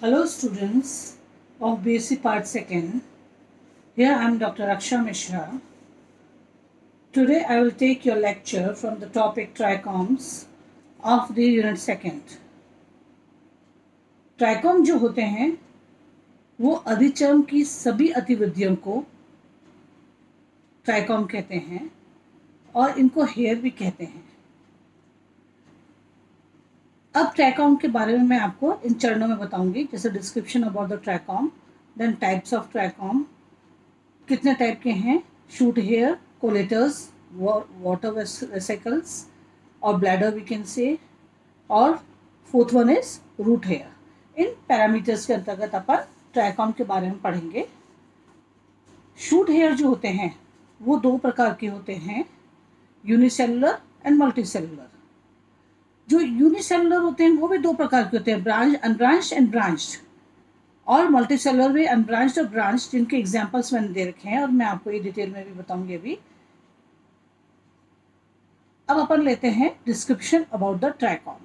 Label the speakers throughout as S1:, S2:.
S1: Hello students of BSc Part 2nd. Here I am Dr. Aksha Mishra. Today I will take your lecture from the topic trichomes of the unit 2nd. Trichome जो होते हैं वो अधिचर्म की सभी अतिवृद्धियों को trichome कहते हैं और इनको हेयर भी कहते हैं। अब ट्राइकोम के बारे में मैं आपको इन चरणों में बताऊंगी, जैसे description about the trichome, then types of trichome, कितने टाइप के हैं, shoot hair, colleters, water vesicles और ब्लैडर वी कैन से, और fourth one is root hair. इन पैरामीटर्स के अंतर्गत अपन ट्राइकोम के बारे में पढ़ेंगे। शूट हेयर जो होते हैं वो दो प्रकार के होते हैं, यूनिसेलुलर एंड मल्टीसेलुलर। जो यूनिसेलुलर होते हैं वो भी दो प्रकार के होते हैं, ब्रांच, अनब्रांच्ड एंड ब्रांच्ड, और मल्टीसेलुलर भी अनब्रांच्ड और ब्रांच्ड, जिनके एग्जांपल्स मैंने दे रखे हैं और मैं आपको ये डिटेल में भी बताऊंगी अभी। अब अपन लेते हैं description about the trichome.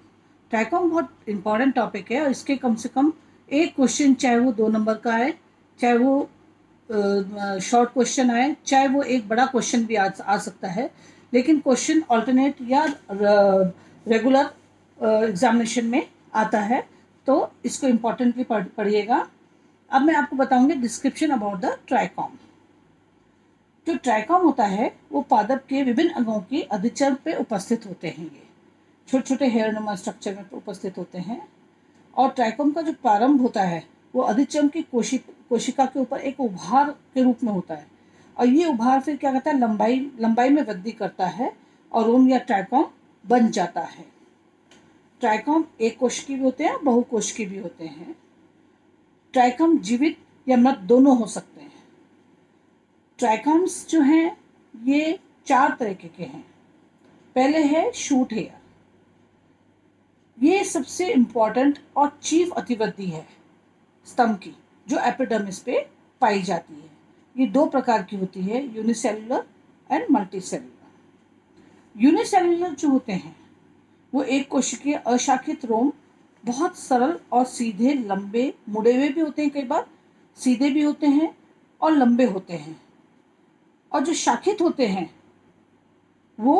S1: Trichome बहुत इंपॉर्टेंट टॉपिक है और इसके कम से कम एक क्वेश्चन, चाहे वो 2 नंबर का आए, चाहे वो शॉर्ट क्वेश्चन आए, चाहे वो एक बड़ा क्वेश्चन भी आ सकता है, लेकिन क्वेश्चन ऑल्टरनेट या रेगुलर एग्जामिनेशन में आता है, तो इसको इम्पोर्टेंटली पढ़िएगा। अब मैं आपको बताऊंगी डिस्क्रिप्शन अबाउट द ट्राइकोम। जो ट्राइकोम होता है वो पादप के विभिन्न अंगों की अधिचर्म पे उपस्थित होते हैं। ये छोटे छोटे हेयर नुमा स्ट्रक्चर में उपस्थित होते हैं और ट्राइकोम का जो प्रारंभ होता है वो अधिचर्म की कोशिका के ऊपर एक उभार के रूप में होता है, और ये उभार फिर क्या करता है, लंबाई में वृद्धि करता है और रोम या ट्राइकोम बन जाता है। ट्राइकोम एक कोशिकीय भी होते हैं, बहुकोशिकीय भी होते हैं। ट्राइकोम जीवित या मृत दोनों हो सकते हैं। ट्राइकोम्स जो हैं ये 4 तरीके के हैं। पहले है शूट हेयर। ये सबसे इम्पॉर्टेंट और चीफ अतिवृद्धि है स्तंभ की, जो एपिडर्मिस पे पाई जाती है। ये 2 प्रकार की होती है, यूनिसेलुलर एंड मल्टीसेलुलर। यूनिसेलुलर जो होते हैं वो एक कोशिकीय अशाखित रोम, बहुत सरल और सीधे, लंबे, मुड़े हुए भी होते हैं, कई बार सीधे भी होते हैं और लंबे होते हैं। और जो शाखित होते हैं वो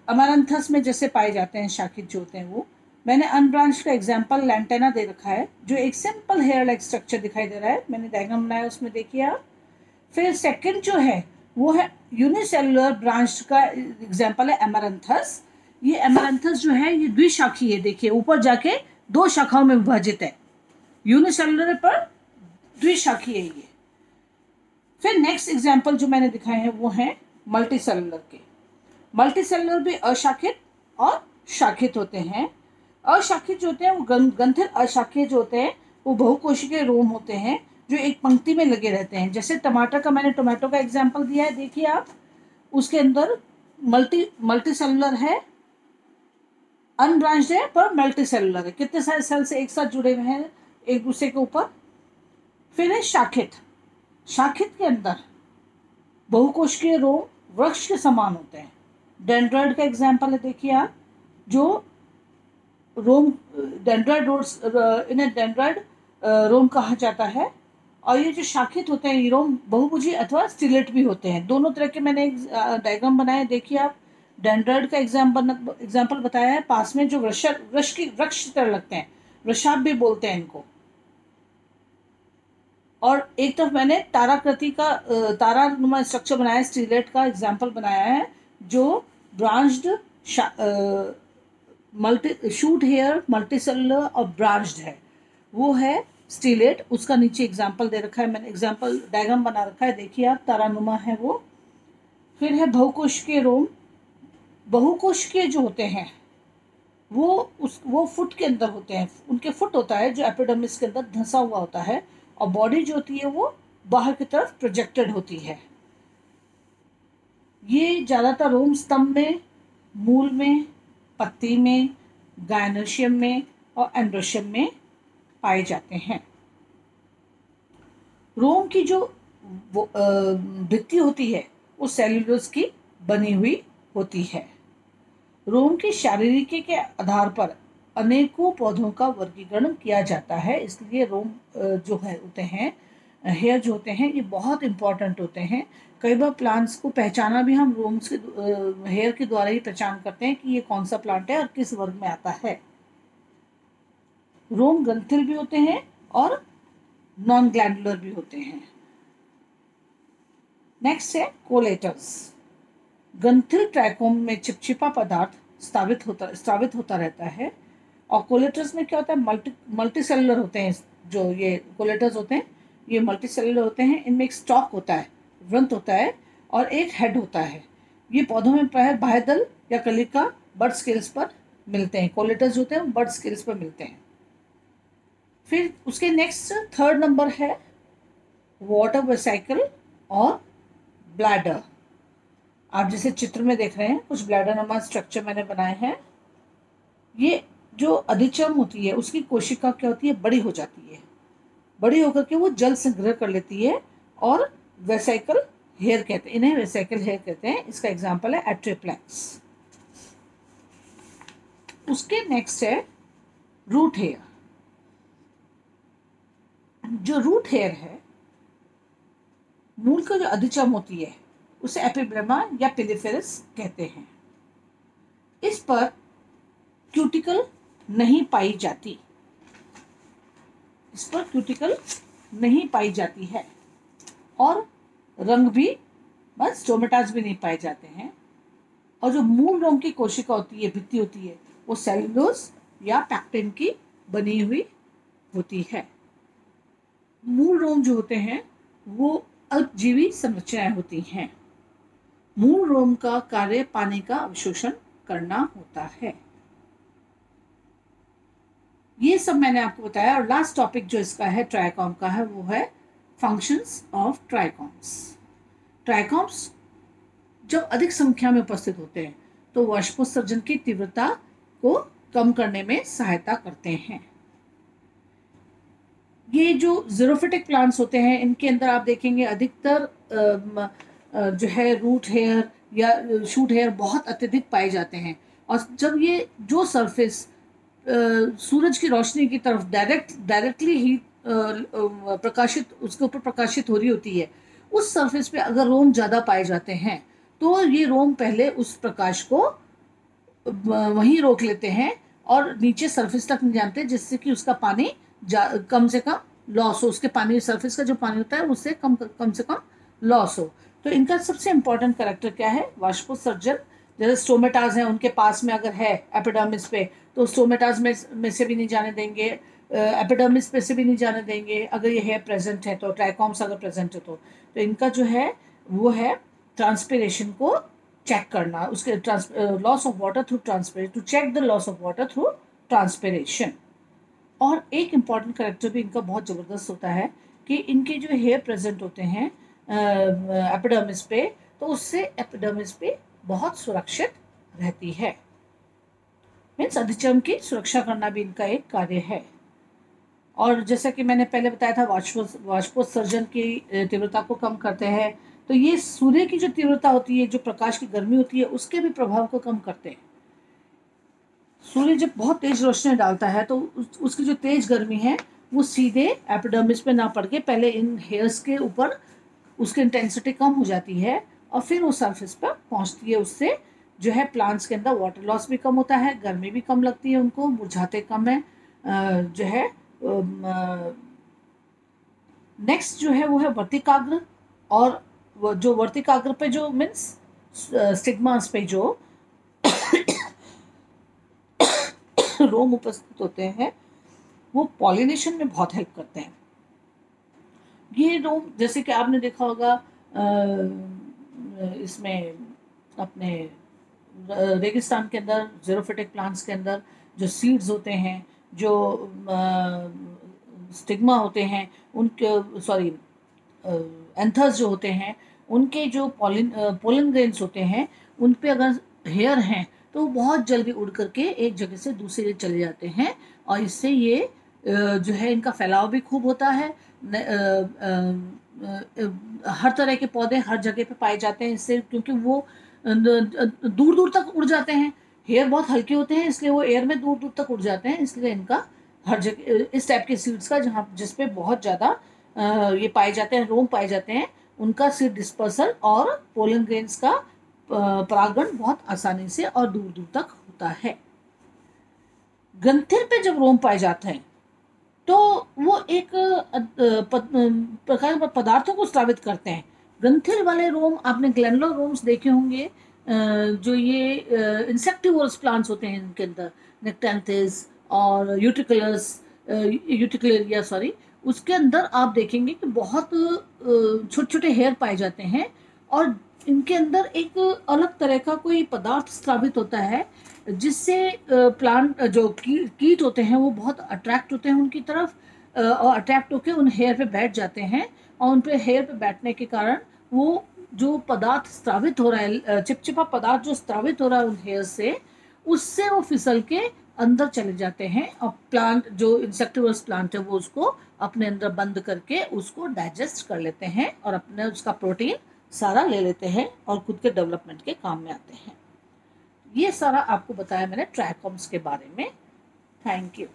S1: अमारंथस में जैसे पाए जाते हैं, शाखित जो होते हैं वो। मैंने अनब्रांच का एग्जांपल लैंटेना दे रखा है, जो एक सिंपल हेयर लाइक स्ट्रक्चर दिखाई दे रहा है, मैंने डायग्राम बनाया उसमें देखिए आप। फिर सेकंड जो है वो है यूनिसेलुलर ब्रांच का एग्जांपल है अमारंथस। ये अमारंथस जो है ये द्विशाखी है, देखिए ऊपर जाके 2 शाखाओं में विभाजित है, यूनिसेलुलर पर द्विशाखी है ये। फिर नेक्स्ट एग्जांपल जो मैंने दिखाए हैं वो है मल्टीसेलुलर के। मल्टीसेलुलर भी अशाखित और शाखित होते हैं। अशाखित जो होते हैं वो ग्रंथित अशाखित जो होते हैं वो बहुकोशिकीय रोम होते हैं, जो एक पंक्ति में लगे रहते हैं। जैसे टमाटर का, मैंने टोमेटो का एग्जांपल दिया है, देखिए आप, उसके अंदर मल्टीसेलुलर है, अनब्रांच्ड है पर मल्टीसेलुलर है, कितने सारे सेल से एक साथ जुड़े हुए हैं एक दूसरे के ऊपर। फिर है शाखित। शाखित के अंदर बहुकोशिकीय रोम वृक्ष के समान होते हैं। डेंड्रॉइड का एग्जांपल है, देखिए आप, जो रोम डेंड्रॉइड इन्हें डेंड्रॉइड रोम कहा जाता है। और ये जो शाखित होते हैं ये रोम बहुभुजी अथवा स्टिलेट भी होते हैं। दोनों तरह के मैंने डायग्राम बनाए, देखिए आप। डेंड्रॉइड का एग्जाम्पल बताया है, पास में जो वृक्ष की तरह लगते हैं, वृषाप भी बोलते हैं इनको। और एक तरफ मैंने ताराकृति का तारानुमा स्ट्रक्चर बनाया, स्टिलेट का एग्जाम्पल बनाया है, जो ब्रांच्ड शूट हेयर, मल्टीसेलुलर और ब्रांच्ड है, वो है स्टिलेट। उसका नीचे एग्जाम्पल दे रखा है, मैंने एग्जाम्पल डायग्राम बना रखा है, देखिए आप, तारानुमा है वो। फिर है बहुकोशिकीय रोम। बहुकोशिकीय जो होते हैं वो फुट के अंदर होते हैं, उनके फुट होता है जो एपिडर्मिस के अंदर धंसा हुआ होता है, और बॉडी जो होती है वो बाहर की तरफ प्रोजेक्टेड होती है। ये ज़्यादातर रोम स्तंभ में, मूल में, पत्ती में, गायनोशियम में और एंड्रोशियम में पाए जाते हैं। रोम की जो भित्ति होती है वो सेल्यूलोज की बनी हुई होती है। रोम की शारीरिकी के आधार पर अनेकों पौधों का वर्गीकरण किया जाता है, इसलिए रोम जो है होते हैं, हेयर जो होते हैं, ये बहुत इंपॉर्टेंट होते हैं। कई बार प्लांट्स को पहचाना भी हम रोम्स के हेयर के द्वारा ही पहचान करते हैं कि ये कौन सा प्लांट है और किस वर्ग में आता है। रोम ग्रंथिल भी होते हैं और नॉन ग्लैंडुलर भी होते हैं। नेक्स्ट है कोलेटर्स। ग्रंथिल ट्राइकोम में चिपचिपा पदार्थ स्रावित होता रहता है, और कोलेटर्स में क्या होता है, मल्टी सेलुलर होते हैं। जो ये कोलेटर्स होते हैं ये मल्टी सेलुलर होते हैं। इनमें एक स्टॉक होता है, वृंत होता है और एक हेड होता है। ये पौधों में बाह्यदल या कलिका बड स्केल्स पर मिलते हैं। कोलेटर्स जो होते हैं बड स्केल्स पर मिलते हैं। फिर उसके नेक्स्ट थर्ड नंबर है वाटर वेसिकल और ब्लैडर। आप जैसे चित्र में देख रहे हैं कुछ ब्लैडर नुमा स्ट्रक्चर मैंने बनाए हैं। ये जो अधिचम होती है उसकी कोशिका क्या होती है, बड़ी हो जाती है। बड़ी होकर के वो जल संग्रह कर लेती है और वेसिकल हेयर कहते हैं, इन्हें वेसिकल हेयर कहते हैं। इसका एग्जांपल है एट्रिप्लेक्स। उसके नेक्स्ट है रूट हेयर। जो रूट हेयर है, मूल का जो अधिचम होती है उसे एपिब्लेमा या पिलिफेरस कहते हैं। इस पर क्यूटिकल नहीं पाई जाती, इस पर क्यूटिकल नहीं पाई जाती है, और रंग भी बस स्टोमेटास भी नहीं पाए जाते हैं। और जो मूल रोम की कोशिका होती है, भित्ति होती है, वो सेलुलोज या पैक्टिन की बनी हुई होती है। मूल रोम जो होते हैं वो अल्पजीवी संरचनाएं होती हैं। मूल रोम का कार्य पानी का अवशोषण करना होता है। ये सब मैंने आपको बताया। और लास्ट टॉपिक जो इसका है ट्राइकॉम का है, वो है फंक्शंस ऑफ ट्राइकॉम्स। ट्राइकॉम्स जब अधिक संख्या में उपस्थित होते हैं तो वाष्पोत्सर्जन की तीव्रता को कम करने में सहायता करते हैं। ये जो ज़ीरोफिटिक प्लांट्स होते हैं इनके अंदर आप देखेंगे अधिकतर जो है रूट हेयर या शूट हेयर बहुत अत्यधिक पाए जाते हैं। और जब ये जो सरफेस सूरज की रोशनी की तरफ डायरेक्टली ही प्रकाशित उसके ऊपर प्रकाशित हो रही होती है, उस सरफेस पे अगर रोम ज़्यादा पाए जाते हैं तो ये रोम पहले उस प्रकाश को वहीं रोक लेते हैं और नीचे सरफेस तक नहीं जानते, जिससे कि उसका पानी कम से कम लॉस हो। उसके पानी सरफेस का जो पानी होता है उससे कम से कम लॉस हो। तो इनका सबसे इंपॉर्टेंट कैरेक्टर क्या है, वाष्पोत्सर्जन। जैसे स्टोमेटाज हैं, उनके पास में अगर है एपिडर्मिस पे तो स्टोमेटाज में से भी नहीं जाने देंगे, एपिडर्मिस पे से भी नहीं जाने देंगे अगर ये हेयर प्रेजेंट है तो, ट्राइकॉम्स अगर प्रेजेंट है तो इनका जो है वो है ट्रांसपिरेशन को चेक करना, उसके loss of water through transpiration, to check the loss of water through transpiration. और एक इम्पॉर्टेंट करेक्टर भी इनका बहुत ज़बरदस्त होता है कि इनके जो हेयर प्रेजेंट होते हैं एपिडर्मिस पे, तो उससे एपिडर्मिस पे बहुत सुरक्षित रहती है। मीन्स अधिचर्म की सुरक्षा करना भी इनका एक कार्य है। और जैसा कि मैंने पहले बताया था वाष्पोत्सर्जन की तीव्रता को कम करते हैं, तो ये सूर्य की जो तीव्रता होती है, जो प्रकाश की गर्मी होती है, उसके भी प्रभाव को कम करते हैं। सूर्य जब बहुत तेज रोशनी डालता है तो उसकी जो तेज गर्मी है वो सीधे एपिडर्मिस पे ना पड़ के पहले इन हेयर्स के ऊपर उसकी इंटेंसिटी कम हो जाती है और फिर वो सरफेस पर पहुंचती है। उससे जो है प्लांट्स के अंदर वाटर लॉस भी कम होता है, गर्मी भी कम लगती है, उनको मुरझाते कम है जो है। नेक्स्ट जो है वो है वर्तिकाग्र। और जो वर्तिकाग्र पे जो मीन्स स्टिग्मास पे जो रोम उपस्थित होते हैं वो पॉलिनेशन में बहुत हेल्प करते हैं। ये रोम जैसे कि आपने देखा होगा इसमें अपने रेगिस्तान के अंदर ज़ीरोफिटिक प्लांट्स के अंदर जो सीड्स होते हैं, जो स्टिग्मा होते हैं, उनके सॉरी एंथर्स जो होते हैं, उनके जो पोलन ग्रेन्स होते हैं, उन पे अगर हेयर हैं तो वो बहुत जल्दी उड़ करके एक जगह से दूसरी जगह चले जाते हैं। और इससे ये जो है इनका फैलाव भी खूब होता है। हर तरह के पौधे हर जगह पे पाए जाते हैं इससे, क्योंकि वो दूर दूर तक उड़ जाते हैं। हेयर बहुत हल्के होते हैं इसलिए वो एयर में दूर दूर तक उड़ जाते हैं, इसलिए इनका हर जगह इस टाइप के सीड्स का जहाँ जिस पे बहुत ज़्यादा ये पाए जाते हैं, रोम पाए जाते हैं, उनका सीड डिस्पर्सल और पोलन ग्रेन्स का परागण बहुत आसानी से और दूर दूर तक होता है। ग्रंथिल पे जब रोम पाए जाते हैं तो वो एक प्रकार पदार्थों को स्रावित करते हैं। ग्रंथिल वाले रोम आपने ग्लैंडुलर रोम्स देखे होंगे, जो ये इंसेक्टिवोरस प्लांट्स होते हैं, इनके अंदर नेक्टेंथिस और यूटिकुलेरिया सॉरी, उसके अंदर आप देखेंगे कि बहुत छोटे छोटे हेयर पाए जाते हैं और इनके अंदर एक अलग तरह का कोई पदार्थ स्रावित होता है जिससे प्लांट जो कीट होते हैं वो बहुत अट्रैक्ट होते हैं उनकी तरफ और अट्रैक्ट होकर उन हेयर पे बैठ जाते हैं और उन पे हेयर पे बैठने के कारण वो जो पदार्थ स्रावित हो रहा है, चिपचिपा पदार्थ जो स्रावित हो रहा है उन हेयर से, उससे वो फिसल के अंदर चले जाते हैं और प्लांट जो इंसेक्टिवरस प्लांट है वो उसको अपने अंदर बंद करके उसको डाइजेस्ट कर लेते हैं और अपने उसका प्रोटीन सारा ले लेते हैं और खुद के डेवलपमेंट के काम में आते हैं। ये सारा आपको बताया मैंने ट्राइकोम्स के बारे में। Thank you.